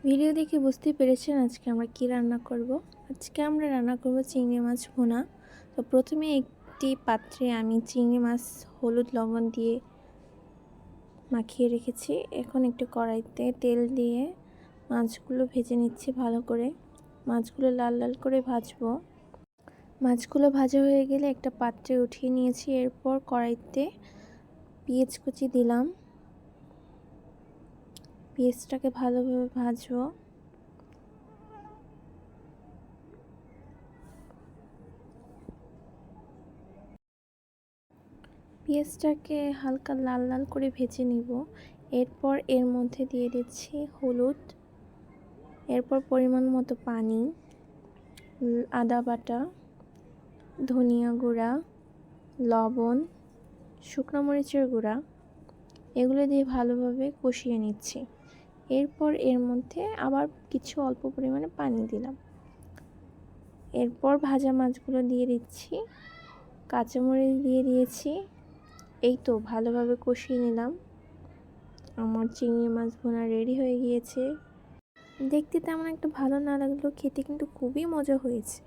Video দেখে বুঝতে পেরেছেন আজকে আমরা কি রান্না করব। আজকে আমরা রান্না করব চিংড়ি মাছ ভুনা। তো প্রথমে একটি পাত্রে আমি চিংড়ি মাছ হলুদ লবণ দিয়ে মাখিয়ে রেখেছি। এখন একটু কড়াইতে তেল দিয়ে মাছগুলো ভেজে নিচ্ছি ভালো করে। মাছগুলো লাল লাল করে ভাজবো। মাছগুলো ভাজা হয়ে গেলে একটা পাত্রে উঠিয়ে নিয়েছি। এরপর কড়াইতে পেঁয়াজ কুচি দিলাম। পেঁয়াজটাকে ভালোভাবে ভাজবো। পেঁয়াজটাকে হালকা লাল লাল করে ভেজে নিব। এরপর এর মধ্যে দিয়ে দিচ্ছি হলুদ, এরপর পরিমাণ মতো পানি, আদা বাটা, ধনিয়া গুঁড়া, লবণ, শুকনো মরিচের গুঁড়া, এগুলো দিয়ে ভালোভাবে কষিয়ে নিচ্ছি। এরপর এর মধ্যে আবার কিছু অল্প পরিমাণে পানি দিলাম। এরপর ভাজা মাছগুলো দিয়ে দিচ্ছি, কাঁচামরিচ দিয়ে দিয়েছি। এই তো ভালোভাবে কষিয়ে নিলাম। আমার চিংড়ি মাছ ভুনা রেডি হয়ে গিয়েছে। দেখতে তেমন একটা ভালো না লাগলেও খেতে কিন্তু খুবই মজা হয়েছে।